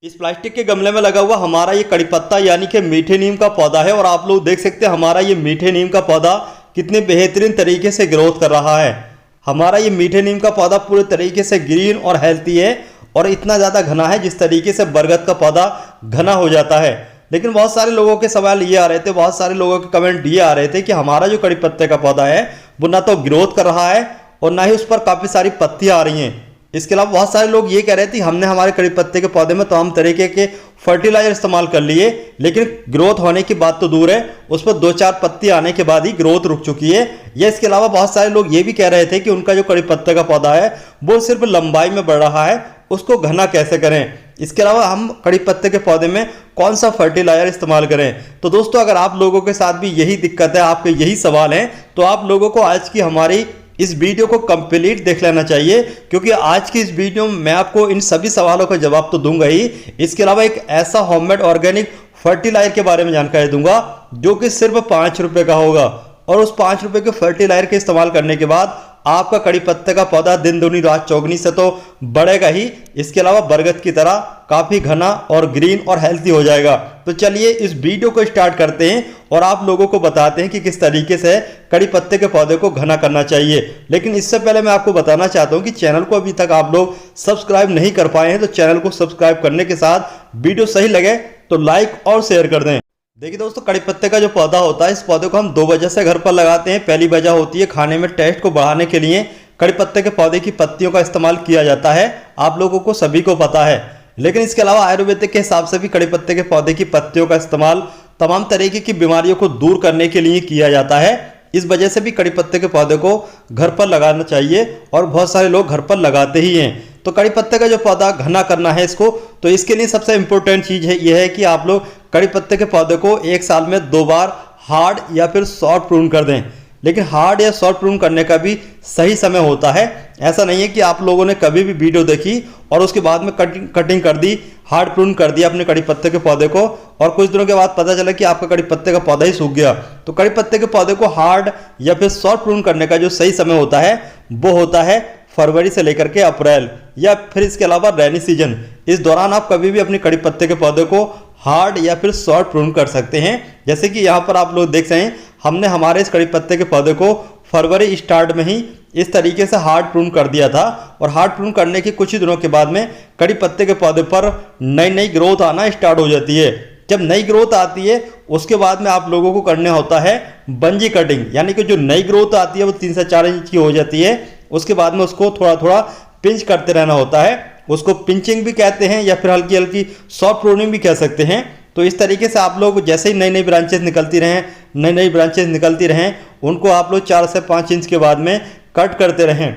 इस प्लास्टिक के गमले में लगा हुआ हमारा ये कड़ी पत्ता यानी कि मीठे नीम का पौधा है और आप लोग देख सकते हैं हमारा ये मीठे नीम का पौधा कितने बेहतरीन तरीके से ग्रोथ कर रहा है। हमारा ये मीठे नीम का पौधा पूरे तरीके से ग्रीन और हेल्थी है और इतना ज़्यादा घना है जिस तरीके से बरगद का पौधा घना हो जाता है। लेकिन बहुत सारे लोगों के सवाल ये आ रहे थे, बहुत सारे लोगों के कमेंट ये आ रहे थे कि हमारा जो कड़ी पत्ते का पौधा है वो ना तो ग्रोथ कर रहा है और ना ही उस पर काफ़ी सारी पत्तियाँ आ रही हैं। इसके अलावा बहुत सारे लोग ये कह रहे थे हमने हमारे कड़ी पत्ते के पौधे में तमाम तरीके के फर्टिलाइजर इस्तेमाल कर लिए लेकिन ग्रोथ होने की बात तो दूर है, उस पर 2-4 पत्ती आने के बाद ही ग्रोथ रुक चुकी है। या इसके अलावा बहुत सारे लोग ये भी कह रहे थे कि उनका जो कड़ी पत्ते का पौधा है वो सिर्फ लंबाई में बढ़ रहा है, उसको घना कैसे करें। इसके अलावा हम कड़ी पत्ते के पौधे में कौन सा फर्टिलाइजर इस्तेमाल करें। तो दोस्तों अगर आप लोगों के साथ भी यही दिक्कत है, आपके यही सवाल हैं, तो आप लोगों को आज की हमारी इस वीडियो को कंप्लीट देख लेना चाहिए, क्योंकि आज की इस वीडियो में मैं आपको इन सभी सवालों का जवाब तो दूंगा ही, इसके अलावा एक ऐसा होममेड ऑर्गेनिक फर्टिलाइजर के बारे में जानकारी दूंगा जो कि सिर्फ 5 रुपए का होगा और उस 5 रुपए के फर्टिलाइजर के इस्तेमाल करने के बाद आपका कड़ी पत्ते का पौधा दिन दूनी रात चौगनी से तो बढ़ेगा ही, इसके अलावा बरगद की तरह काफी घना और ग्रीन और हेल्थी हो जाएगा। तो चलिए इस वीडियो को स्टार्ट करते हैं और आप लोगों को बताते हैं कि किस तरीके से कड़ी पत्ते के पौधे को घना करना चाहिए। लेकिन इससे पहले मैं आपको बताना चाहता हूं कि चैनल को अभी तक आप लोग सब्सक्राइब नहीं कर पाए हैं तो चैनल को सब्सक्राइब करने के साथ वीडियो सही लगे तो लाइक और शेयर कर दें। देखिए दोस्तों, कड़ी पत्ते का जो पौधा होता है इस पौधे को हम 2 वजह से घर पर लगाते हैं। पहली वजह होती है खाने में टेस्ट को बढ़ाने के लिए कड़ी पत्ते के पौधे की पत्तियों का इस्तेमाल किया जाता है, आप लोगों को सभी को पता है। लेकिन इसके अलावा आयुर्वेदिक के हिसाब से भी कड़ी पत्ते के पौधे की पत्तियों का इस्तेमाल तमाम तरीके की बीमारियों को दूर करने के लिए किया जाता है। इस वजह से भी कड़ी पत्ते के पौधे को घर पर लगाना चाहिए और बहुत सारे लोग घर पर लगाते ही हैं। तो कड़ी पत्ते का जो पौधा घना करना है इसको, तो इसके लिए सबसे इंपॉर्टेंट चीज़ है यह है कि आप लोग कड़ी पत्ते के पौधे को 1 साल में 2 बार हार्ड या फिर शॉर्ट प्रून कर दें। लेकिन हार्ड या शॉर्ट प्रून करने का भी सही समय होता है। ऐसा नहीं है कि आप लोगों ने कभी भी वीडियो देखी और उसके बाद में कटिंग कर दी, हार्ड प्रून कर दिया अपने कड़ी पत्ते के पौधे को और कुछ दिनों के बाद पता चला कि आपका कड़ी पत्ते का पौधा ही सूख गया। तो कड़ी पत्ते के पौधे को हार्ड या फिर शॉर्ट प्रून करने का जो सही समय होता है वो होता है फरवरी से लेकर के अप्रैल या फिर इसके अलावा रैनी सीजन। इस दौरान आप कभी भी अपने कड़ी पत्ते के पौधे को हार्ड या फिर शॉर्ट प्रून कर सकते हैं। जैसे कि यहाँ पर आप लोग देख रहे हैं हमने हमारे इस कड़ी पत्ते के पौधे को फरवरी स्टार्ट में ही इस तरीके से हार्ड प्रून कर दिया था और हार्ड प्रून करने के कुछ ही दिनों के बाद में कड़ी पत्ते के पौधे पर नई ग्रोथ आना स्टार्ट हो जाती है। जब नई ग्रोथ आती है उसके बाद में आप लोगों को करना होता है बंजी कटिंग, यानी कि जो नई ग्रोथ आती है वो 3 से 4 इंच की हो जाती है। उसके बाद में उसको थोड़ा थोड़ा पिंच करते रहना होता है, उसको पिंचिंग भी कहते हैं या फिर हल्की हल्की सॉफ्ट प्रूनिंग भी कह सकते हैं। तो इस तरीके से आप लोग जैसे ही नई ब्रांचेस निकलती रहें उनको आप लोग 4 से 5 इंच के बाद में कट करते रहें।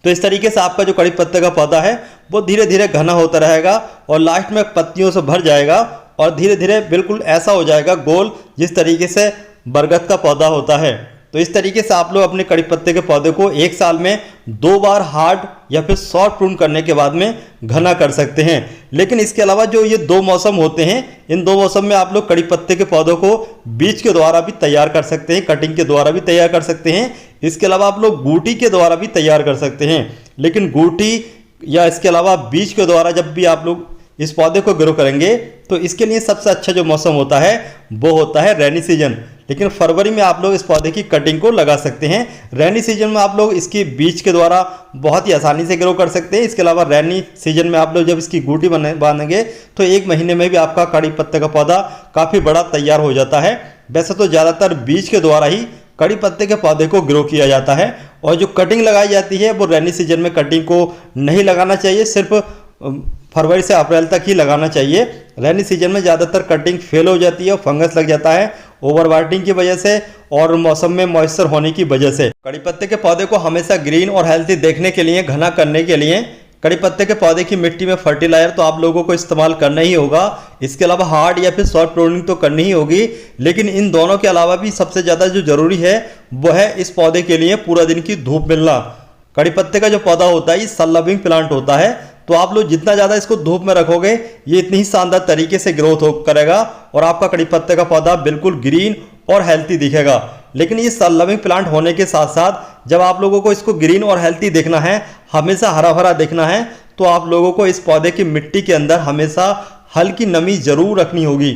तो इस तरीके से आपका जो कड़ी पत्ते का पौधा है वो धीरे धीरे घना होता रहेगा और लास्ट में पत्तियों से भर जाएगा और धीरे धीरे बिल्कुल ऐसा हो जाएगा गोल जिस तरीके से बरगद का पौधा होता है। तो इस तरीके से आप लोग अपने कड़ी पत्ते के पौधे को 1 साल में 2 बार हार्ड या फिर शॉर्ट प्रून करने के बाद में घना कर सकते हैं। लेकिन इसके अलावा जो ये 2 मौसम होते हैं इन 2 मौसम में आप लोग कड़ी पत्ते के पौधों को बीज के द्वारा भी तैयार कर सकते हैं, कटिंग के द्वारा भी तैयार कर सकते हैं। इसके अलावा आप लोग गूटी के द्वारा भी तैयार कर सकते हैं। लेकिन गूटी या इसके अलावा बीज के द्वारा जब भी आप लोग इस पौधे को ग्रो करेंगे तो इसके लिए सबसे अच्छा जो मौसम होता है वो होता है रैनी सीजन। लेकिन फरवरी में आप लोग इस पौधे की कटिंग को लगा सकते हैं। रैनी सीजन में आप लोग इसकी बीज के द्वारा बहुत ही आसानी से ग्रो कर सकते हैं। इसके अलावा रैनी सीजन में आप लोग जब इसकी गूटी बांधेंगे तो 1 महीने में भी आपका कड़ी पत्ते का पौधा काफ़ी बड़ा तैयार हो जाता है। वैसे तो ज़्यादातर बीज के द्वारा ही कड़ी पत्ते के पौधे को ग्रो किया जाता है और जो कटिंग लगाई जाती है वो रैनी सीजन में कटिंग को नहीं लगाना चाहिए, सिर्फ फरवरी से अप्रैल तक ही लगाना चाहिए। रैनी सीजन में ज़्यादातर कटिंग फेल हो जाती है और फंगस लग जाता है ओवरवाटरिंग की वजह से और मौसम में मॉइस्चर होने की वजह से। कड़ी पत्ते के पौधे को हमेशा ग्रीन और हेल्थी देखने के लिए, घना करने के लिए कड़ी पत्ते के पौधे की मिट्टी में फर्टिलाइजर तो आप लोगों को इस्तेमाल करना ही होगा। इसके अलावा हार्ड या फिर शॉर्ट प्रूनिंग तो करनी ही होगी। लेकिन इन दोनों के अलावा भी सबसे ज़्यादा जो जरूरी है वो है इस पौधे के लिए पूरा दिन की धूप मिलना। कड़ी पत्ते का जो पौधा होता है ये सन लविंग प्लांट होता है, तो आप लोग जितना ज़्यादा इसको धूप में रखोगे ये इतनी ही शानदार तरीके से ग्रोथ करेगा और आपका कड़ी पत्ते का पौधा बिल्कुल ग्रीन और हेल्थी दिखेगा। लेकिन ये सन लविंग प्लांट होने के साथ साथ जब आप लोगों को इसको ग्रीन और हेल्थी देखना है, हमेशा हरा भरा देखना है, तो आप लोगों को इस पौधे की मिट्टी के अंदर हमेशा हल्की नमी जरूर रखनी होगी।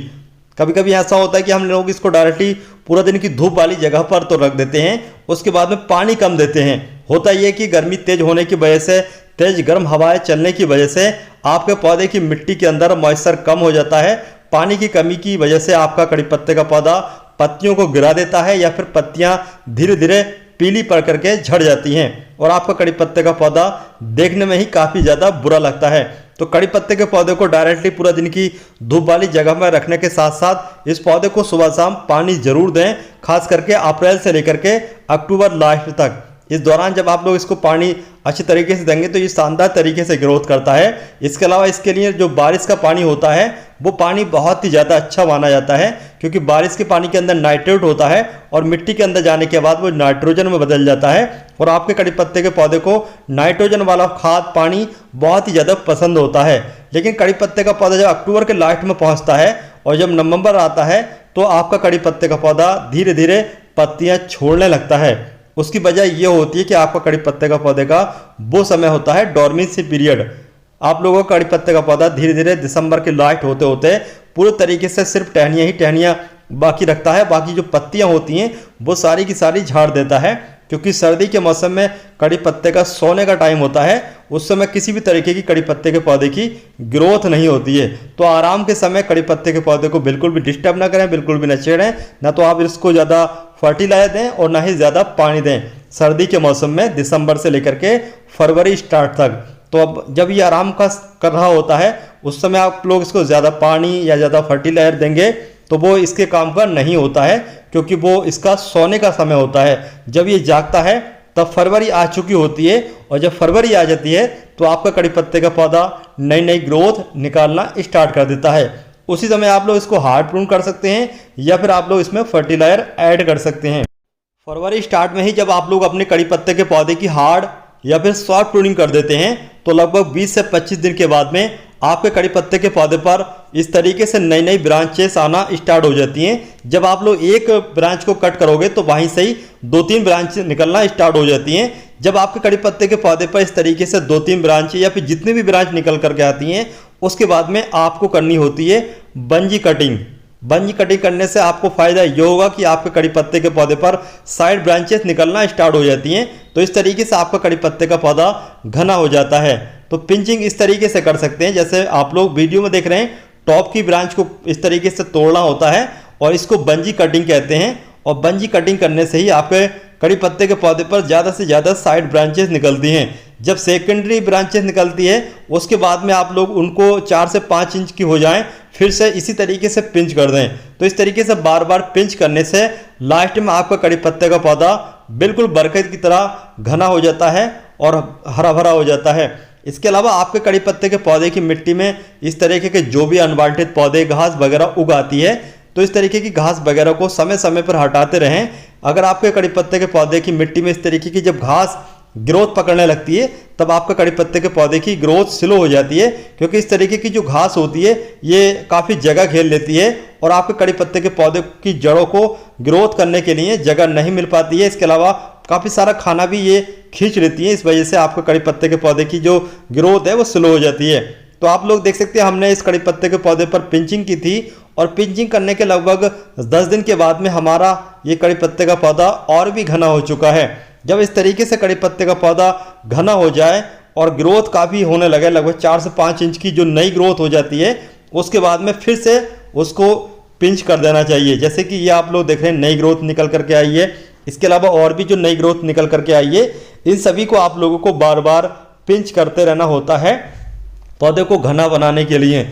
कभी कभी ऐसा होता है कि हम लोग इसको डायरेक्टली पूरा दिन की धूप वाली जगह पर तो रख देते हैं, उसके बाद में पानी कम देते हैं। होता यह कि गर्मी तेज होने की वजह से, तेज गर्म हवाएं चलने की वजह से आपके पौधे की मिट्टी के अंदर मॉइस्चर कम हो जाता है। पानी की कमी की वजह से आपका कड़ी पत्ते का पौधा पत्तियों को गिरा देता है या फिर पत्तियां धीरे धीरे पीली पड़ करके झड़ जाती हैं और आपका कड़ी पत्ते का पौधा देखने में ही काफ़ी ज़्यादा बुरा लगता है। तो कड़ी पत्ते के पौधे को डायरेक्टली पूरा दिन की धूप वाली जगह में रखने के साथ साथ इस पौधे को सुबह शाम पानी जरूर दें, खास करके अप्रैल से लेकर के अक्टूबर लास्ट तक। इस दौरान जब आप लोग इसको पानी अच्छे तरीके से देंगे तो ये शानदार तरीके से ग्रोथ करता है। इसके अलावा इसके लिए जो बारिश का पानी होता है वो पानी बहुत ही ज़्यादा अच्छा माना जाता है, क्योंकि बारिश के पानी के अंदर नाइट्रेट होता है और मिट्टी के अंदर जाने के बाद वो नाइट्रोजन में बदल जाता है और आपके कड़ी पत्ते के पौधे को नाइट्रोजन वाला खाद पानी बहुत ही ज़्यादा पसंद होता है। लेकिन कड़ी पत्ते का पौधा जब अक्टूबर के लास्ट में पहुँचता है और जब नवंबर आता है तो आपका कड़ी पत्ते का पौधा धीरे धीरे पत्तियाँ छोड़ने लगता है। उसकी वजह यह होती है कि आपका कड़ी पत्ते का पौधे का वो समय होता है डोर्मेंसी पीरियड। आप लोगों का कड़ी पत्ते का पौधा धीरे धीरे दिसंबर के लास्ट होते होते पूरे तरीके से सिर्फ टहनियाँ ही टहनियाँ बाकी रखता है, बाकी जो पत्तियाँ होती हैं वो सारी की सारी झाड़ देता है। क्योंकि सर्दी के मौसम में कड़ी पत्ते का सोने का टाइम होता है, उस समय किसी भी तरीके की कड़ी पत्ते के पौधे की ग्रोथ नहीं होती है। तो आराम के समय कड़ी पत्ते के पौधे को बिल्कुल भी डिस्टर्ब ना करें, बिल्कुल भी न छेड़ें, ना तो आप इसको ज़्यादा फर्टिलाइजर दें और ना ही ज़्यादा पानी दें सर्दी के मौसम में, दिसंबर से लेकर के फरवरी स्टार्ट तक। तो अब जब ये आराम का कर रहा होता है उस समय आप लोग इसको ज़्यादा पानी या ज़्यादा फर्टिलाइजर देंगे तो वो इसके काम का नहीं होता है, क्योंकि वो इसका सोने का समय होता है। जब ये जागता है तब फरवरी आ चुकी होती है और जब फरवरी आ जाती है तो आपका कड़ी पत्ते का पौधा नई नई ग्रोथ निकालना स्टार्ट कर देता है। उसी समय आप लोग इसको हार्ड प्रून कर सकते हैं या फिर आप लोग इसमें फर्टिलाइजर ऐड कर सकते हैं। फरवरी स्टार्ट में ही जब आप लोग अपने कड़ी पत्ते के पौधे की हार्ड या फिर सॉफ्ट प्रूनिंग कर देते हैं तो लगभग 20 से 25 दिन के बाद में आपके कड़ी पत्ते के पौधे पर इस तरीके से नई नई ब्रांचेस आना स्टार्ट हो जाती हैं। जब आप लोग एक ब्रांच को कट करोगे तो वहीं से ही 2-3 ब्रांच निकलना स्टार्ट हो जाती हैं। जब आपके कड़ी पत्ते के पौधे पर इस तरीके से 2-3 ब्रांच या फिर जितनी भी ब्रांच निकल करके आती हैं उसके बाद में आपको करनी होती है बंजी कटिंग। बंजी कटिंग करने से आपको फायदा ये होगा कि आपके कड़ी पत्ते के पौधे पर साइड ब्रांचेस निकलना स्टार्ट हो जाती हैं, तो इस तरीके से आपका कड़ी पत्ते का पौधा घना हो जाता है। तो पिंचिंग इस तरीके से कर सकते हैं, जैसे आप लोग वीडियो में देख रहे हैं, टॉप की ब्रांच को इस तरीके से तोड़ना होता है और इसको बंजी कटिंग कहते हैं। और बंजी कटिंग करने से ही आपके कड़ी पत्ते के पौधे पर ज़्यादा से ज़्यादा साइड ब्रांचेस निकलती हैं। जब सेकेंडरी ब्रांचेस निकलती है उसके बाद में आप लोग उनको 4 से 5 इंच की हो जाएं, फिर से इसी तरीके से पिंच कर दें। तो इस तरीके से बार बार पिंच करने से लास्ट में आपका कड़ी पत्ते का पौधा बिल्कुल बरगद की तरह घना हो जाता है और हरा भरा हो जाता है। इसके अलावा आपके कड़ी पत्ते के पौधे की मिट्टी में इस तरीके के जो भी अनवांटेड पौधे घास वगैरह उग आती है तो इस तरीके की घास वगैरह को समय समय पर हटाते रहें। अगर आपके कड़ी पत्ते के पौधे की मिट्टी में इस तरीके की जब घास ग्रोथ पकड़ने लगती है तब आपका कड़ी पत्ते के पौधे की ग्रोथ स्लो हो जाती है, क्योंकि इस तरीके की जो घास होती है ये काफ़ी जगह घेर लेती है और आपके कड़ी पत्ते के पौधे की जड़ों को ग्रोथ करने के लिए जगह नहीं मिल पाती है। इसके अलावा काफ़ी सारा खाना भी ये खींच लेती है, इस वजह से आपके कड़ी पत्ते के पौधे की जो ग्रोथ है वो स्लो हो जाती है। तो आप लोग देख सकते हैं हमने इस कड़ी पत्ते के पौधे पर पिंचिंग की थी और पिंचिंग करने के लगभग 10 दिन के बाद में हमारा ये कड़ी पत्ते का पौधा और भी घना हो चुका है। जब इस तरीके से कड़ी पत्ते का पौधा घना हो जाए और ग्रोथ काफ़ी होने लगे, लगभग 4 से 5 इंच की जो नई ग्रोथ हो जाती है, उसके बाद में फिर से उसको पिंच कर देना चाहिए। जैसे कि ये आप लोग देख रहे हैं नई ग्रोथ निकल करके आई है। इसके अलावा और भी जो नई ग्रोथ निकल करके आई है, इन सभी को आप लोगों को बार बार पिंच करते रहना होता है पौधे को घना बनाने के लिए।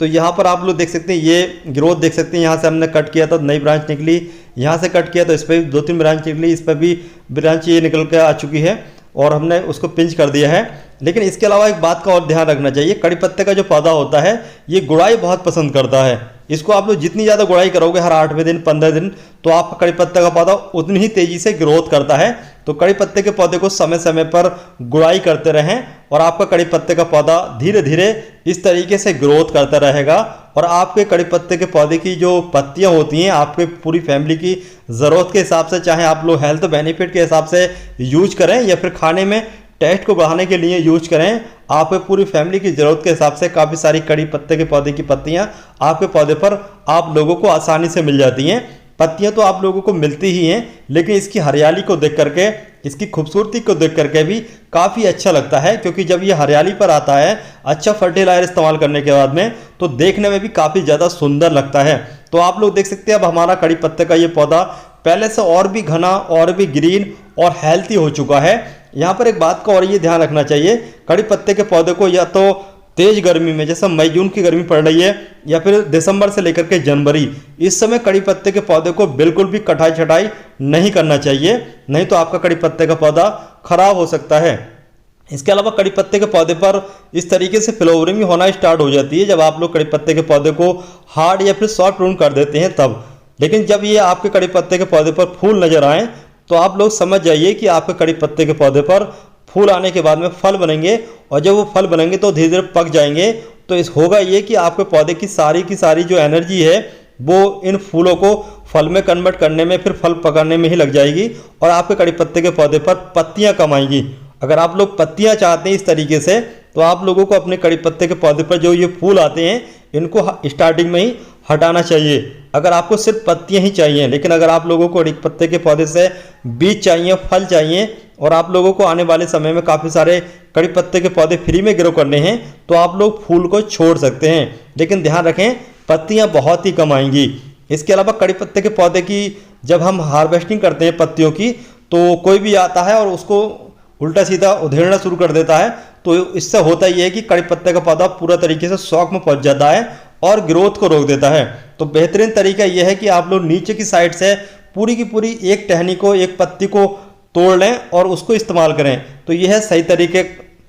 तो यहाँ पर आप लोग देख सकते हैं ये ग्रोथ देख सकते हैं, यहाँ से हमने कट किया था नई ब्रांच निकली, यहाँ से कट किया तो इस पर भी 2-3 ब्रांच निकली, इस पर भी ब्रांच ये निकल के आ चुकी है और हमने उसको पिंच कर दिया है। लेकिन इसके अलावा एक बात का और ध्यान रखना चाहिए, कड़ी पत्ते का जो पौधा होता है ये गुड़ाई बहुत पसंद करता है। इसको आप लोग जितनी ज़्यादा गुड़ाई करोगे हर 8वें दिन 15 दिन तो आपका कड़ी पत्ते का पौधा उतनी ही तेज़ी से ग्रोथ करता है। तो कड़ी पत्ते के पौधे को समय समय पर गुड़ाई करते रहें और आपका कड़ी पत्ते का पौधा धीरे धीरे इस तरीके से ग्रोथ करता रहेगा और आपके कड़ी पत्ते के पौधे की जो पत्तियां होती हैं आपके पूरी फैमिली की ज़रूरत के हिसाब से, चाहे आप लोग हेल्थ बेनिफिट के हिसाब से यूज करें या फिर खाने में टेस्ट को बढ़ाने के लिए यूज करें, आपके पूरी फैमिली की ज़रूरत के हिसाब से काफ़ी सारी कड़ी पत्ते के पौधे की पत्तियां आपके पौधे पर आप लोगों को आसानी से मिल जाती हैं। पत्तियां तो आप लोगों को मिलती ही हैं, लेकिन इसकी हरियाली को देख करके, इसकी खूबसूरती को देख करके भी काफ़ी अच्छा लगता है, क्योंकि जब ये हरियाली पर आता है अच्छा फर्टिलाइजर इस्तेमाल करने के बाद में, तो देखने में भी काफ़ी ज़्यादा सुंदर लगता है। तो आप लोग देख सकते हैं अब हमारा कड़ी पत्ते का ये पौधा पहले से और भी घना और भी ग्रीन और हेल्थी हो चुका है। यहाँ पर एक बात का और ये ध्यान रखना चाहिए, कड़ी पत्ते के पौधे को या तो तेज गर्मी में, जैसे मई जून की गर्मी पड़ रही है, या फिर दिसंबर से लेकर के जनवरी, इस समय कड़ी पत्ते के पौधे को बिल्कुल भी कटाई छटाई नहीं करना चाहिए, नहीं तो आपका कड़ी पत्ते का पौधा खराब हो सकता है। इसके अलावा कड़ी पत्ते के पौधे पर इस तरीके से फ्लावरिंग होना स्टार्ट हो जाती है जब आप लोग कड़ी पत्ते के पौधे को हार्ड या फिर सॉफ्ट प्रून कर देते हैं तब। लेकिन जब ये आपके कड़ी पत्ते के पौधे पर फूल नजर आए तो आप लोग समझ जाइए कि आपके कड़ी पत्ते के पौधे पर फूल आने के बाद में फल बनेंगे, और जब वो फल बनेंगे तो धीरे धीरे पक जाएंगे। तो इस होगा ये कि आपके पौधे की सारी जो एनर्जी है वो इन फूलों को फल में कन्वर्ट करने में, फिर फल पकाने में ही लग जाएगी और आपके कड़ी पत्ते के पौधे पर पत्तियां कम आएंगी। अगर आप लोग पत्तियां चाहते हैं इस तरीके से, तो आप लोगों को अपने कड़ी पत्ते के पौधे पर जो ये फूल आते हैं इनको स्टार्टिंग में ही हटाना चाहिए, अगर आपको सिर्फ पत्तियां ही चाहिए। लेकिन अगर आप लोगों को कड़ी पत्ते के पौधे से बीज चाहिए, फल चाहिए, और आप लोगों को आने वाले समय में काफ़ी सारे कड़ी पत्ते के पौधे फ्री में ग्रो करने हैं, तो आप लोग फूल को छोड़ सकते हैं। लेकिन ध्यान रखें पत्तियां बहुत ही कम आएंगी। इसके अलावा कड़ी पत्ते के पौधे की जब हम हार्वेस्टिंग करते हैं पत्तियों की, तो कोई भी आता है और उसको उल्टा सीधा उधेड़ना शुरू कर देता है, तो इससे होता यह है कि कड़ी पत्ते का पौधा पूरा तरीके से शौक में पहुंच जाता है और ग्रोथ को रोक देता है। तो बेहतरीन तरीका यह है कि आप लोग नीचे की साइड से पूरी की पूरी एक टहनी को, एक पत्ती को तोड़ लें और उसको इस्तेमाल करें। तो यह है सही तरीके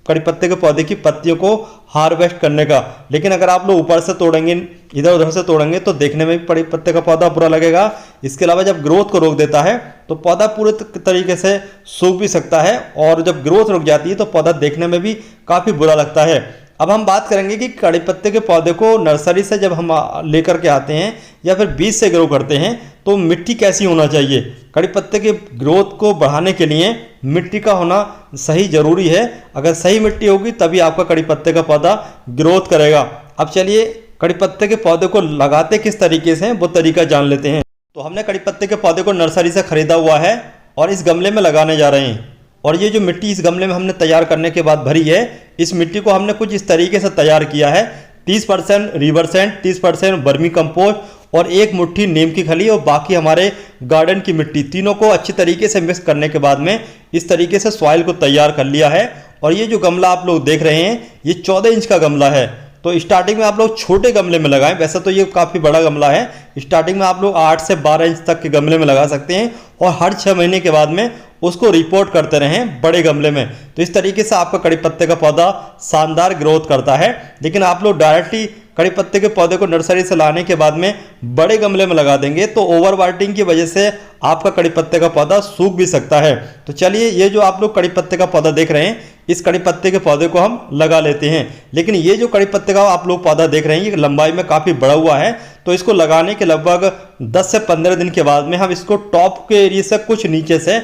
कड़ी पत्ते के पौधे की पत्तियों को हार्वेस्ट करने का। लेकिन अगर आप लोग ऊपर से तोड़ेंगे, इधर उधर से तोड़ेंगे, तो देखने में भी कड़ी पत्ते का पौधा बुरा लगेगा। इसके अलावा जब ग्रोथ को रोक देता है तो पौधा पूरे तरीके से सूख भी सकता है, और जब ग्रोथ रुक जाती है तो पौधा देखने में भी काफ़ी बुरा लगता है। अब हम बात करेंगे कि कड़ी पत्ते के पौधे को नर्सरी से जब हम लेकर के आते हैं या फिर बीज से ग्रो करते हैं तो मिट्टी कैसी होना चाहिए। कड़ी पत्ते के ग्रोथ को बढ़ाने के लिए मिट्टी का होना सही जरूरी है। अगर सही मिट्टी होगी तभी आपका कड़ी पत्ते का पौधा ग्रोथ करेगा। अब चलिए कड़ी पत्ते के पौधे को लगाते किस तरीके से वो तरीका जान लेते हैं। तो हमने कड़ी पत्ते के पौधे को नर्सरी से खरीदा हुआ है और इस गमले में लगाने जा रहे हैं। और ये जो मिट्टी इस गमले में हमने तैयार करने के बाद भरी है, इस मिट्टी को हमने कुछ इस तरीके से तैयार किया है। 30% रिवर सैंड, 30% वर्मी कंपोस्ट और 1 मुट्ठी नीम की खली और बाकी हमारे गार्डन की मिट्टी, तीनों को अच्छी तरीके से मिक्स करने के बाद में इस तरीके से सॉइल को तैयार कर लिया है। और ये जो गमला आप लोग देख रहे हैं ये 14 इंच का गमला है। तो स्टार्टिंग में आप लोग छोटे गमले में लगाएं, वैसे तो ये काफ़ी बड़ा गमला है। स्टार्टिंग में आप लोग 8 से 12 इंच तक के गमले में लगा सकते हैं और हर 6 महीने के बाद में उसको रिपोर्ट करते रहें बड़े गमले में। तो इस तरीके से आपका कड़ी पत्ते का पौधा शानदार ग्रोथ करता है। लेकिन आप लोग डायरेक्टली कड़ी पत्ते के पौधे को नर्सरी से लाने के बाद में बड़े गमले में लगा देंगे तो ओवर वाटरिंग की वजह से आपका कड़ी पत्ते का पौधा सूख भी सकता है। तो चलिए ये जो आप लोग कड़ी पत्ते का पौधा देख रहे हैं, इस कड़ी पत्ते के पौधे को हम लगा लेते हैं। लेकिन ये जो कड़ी पत्ते का आप लोग पौधा देख रहे हैं ये लंबाई में काफ़ी बड़ा हुआ है, तो इसको लगाने के लगभग 10 से 15 दिन के बाद में हम इसको टॉप के एरिया से कुछ नीचे से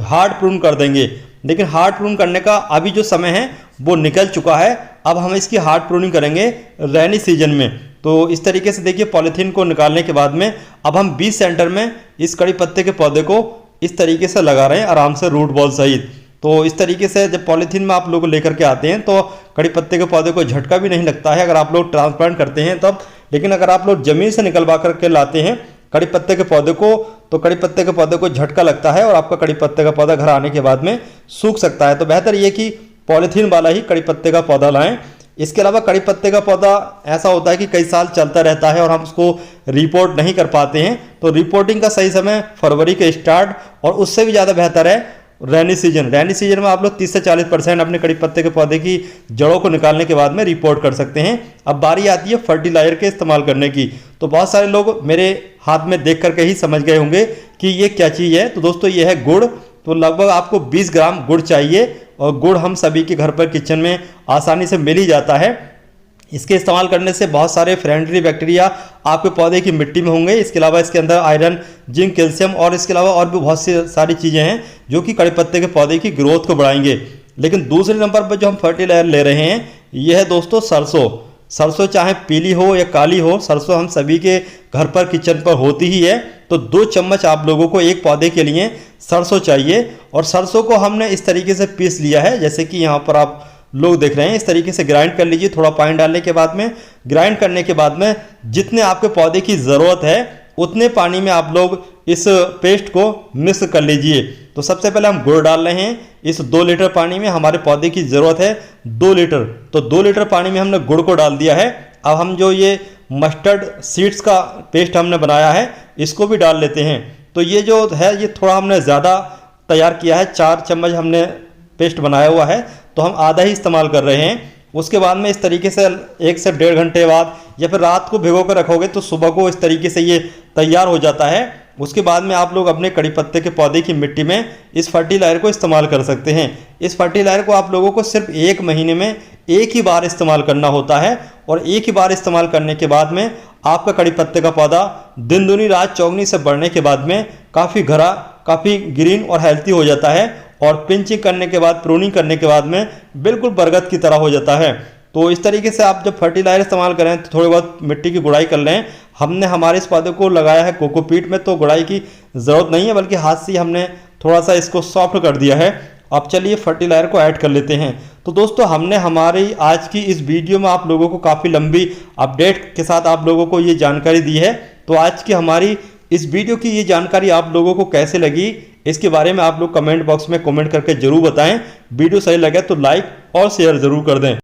हार्ड प्रून कर देंगे। लेकिन हार्ड प्रून करने का अभी जो समय है वो निकल चुका है। अब हम इसकी हार्ड प्रूनिंग करेंगे रेनी सीजन में। तो इस तरीके से देखिए पॉलीथीन को निकालने के बाद में अब हम बीज सेंटर में इस कड़ी पत्ते के पौधे को इस तरीके से लगा रहे हैं आराम से रूट बॉल सहित। तो इस तरीके से जब पॉलीथीन में आप लोग लेकर के आते हैं तो कड़ी पत्ते के पौधे को झटका भी नहीं लगता है अगर आप लोग ट्रांसप्लांट करते हैं तब। लेकिन अगर आप लोग जमीन से निकलवा करके लाते हैं कड़ी पत्ते के पौधे को तो कड़ी पत्ते के पौधे को झटका लगता है और आपका कड़ी पत्ते का पौधा घर आने के बाद में सूख सकता है। तो बेहतर ये कि पॉलीथीन वाला ही कड़ी पत्ते का पौधा लाएं। इसके अलावा कड़ी पत्ते का पौधा ऐसा होता है कि कई साल चलता रहता है और हम उसको रिपोर्ट नहीं कर पाते हैं। तो रिपोर्टिंग का सही समय फरवरी के स्टार्ट और उससे भी ज़्यादा बेहतर है रैनी सीजन। रैनी सीजन में आप लोग 30 से 40% अपने कड़ी पत्ते के पौधे की जड़ों को निकालने के बाद में रिपोर्ट कर सकते हैं। अब बारी आती है फर्टिलाइजर के इस्तेमाल करने की। तो बहुत सारे लोग मेरे हाथ में देख करके ही समझ गए होंगे कि ये क्या चीज़ है। तो दोस्तों ये है गुड़। तो लगभग आपको 20 ग्राम गुड़ चाहिए, और गुड़ हम सभी के घर पर किचन में आसानी से मिल ही जाता है। इसके इस्तेमाल करने से बहुत सारे फ्रेंडली बैक्टीरिया आपके पौधे की मिट्टी में होंगे। इसके अलावा इसके अंदर आयरन, जिंक, कैल्शियम और इसके अलावा और भी बहुत सी सारी चीज़ें हैं जो कि कड़ी पत्ते के पौधे की ग्रोथ को बढ़ाएंगे। लेकिन दूसरे नंबर पर जो हम फर्टिलाइजर ले रहे हैं यह है दोस्तों सरसों। सरसों चाहे पीली हो या काली हो, सरसों हम सभी के घर पर किचन पर होती ही है। तो 2 चम्मच आप लोगों को एक पौधे के लिए सरसों चाहिए, और सरसों को हमने इस तरीके से पीस लिया है जैसे कि यहाँ पर आप लोग देख रहे हैं। इस तरीके से ग्राइंड कर लीजिए। थोड़ा पानी डालने के बाद में, ग्राइंड करने के बाद में जितने आपके पौधे की ज़रूरत है उतने पानी में आप लोग इस पेस्ट को मिक्स कर लीजिए। तो सबसे पहले हम गुड़ डाल रहे हैं। इस 2 लीटर पानी में हमारे पौधे की ज़रूरत है 2 लीटर, तो 2 लीटर पानी में हमने गुड़ को डाल दिया है। अब हम जो ये मस्टर्ड सीड्स का पेस्ट हमने बनाया है इसको भी डाल लेते हैं। तो ये जो है ये थोड़ा हमने ज़्यादा तैयार किया है, 4 चम्मच हमने पेस्ट बनाया हुआ है, तो हम आधा ही इस्तेमाल कर रहे हैं। उसके बाद में इस तरीके से 1 से 1.5 घंटे बाद या फिर रात को भिगो कर रखोगे तो सुबह को इस तरीके से ये तैयार हो जाता है। उसके बाद में आप लोग अपने कड़ी पत्ते के पौधे की मिट्टी में इस फर्टिलाइजर को इस्तेमाल कर सकते हैं। इस फर्टिलाइजर को आप लोगों को सिर्फ 1 महीने में एक ही बार इस्तेमाल करना होता है, और एक ही बार इस्तेमाल करने के बाद में आपका कड़ी पत्ते का पौधा दिन दूनी रात चौगनी से बढ़ने के बाद में काफ़ी घरा, काफ़ी ग्रीन और हेल्थी हो जाता है, और पिंचिंग करने के बाद, प्रूनिंग करने के बाद में बिल्कुल बरगद की तरह हो जाता है। तो इस तरीके से आप जब फर्टिलाइजर इस्तेमाल करें तो थोड़ी बहुत मिट्टी की गुड़ाई कर लें। हमने हमारे इस पौधे को लगाया है कोकोपीट में, तो गुड़ाई की ज़रूरत नहीं है, बल्कि हाथ से हमने थोड़ा सा इसको सॉफ्ट कर दिया है। अब चलिए फर्टिलाइजर को ऐड कर लेते हैं। तो दोस्तों हमने हमारी आज की इस वीडियो में आप लोगों को काफ़ी लंबी अपडेट के साथ आप लोगों को ये जानकारी दी है। तो आज की हमारी इस वीडियो की ये जानकारी आप लोगों को कैसे लगी इसके बारे में आप लोग कमेंट बॉक्स में कमेंट करके जरूर बताएं। वीडियो सही लगे तो लाइक और शेयर ज़रूर कर दें।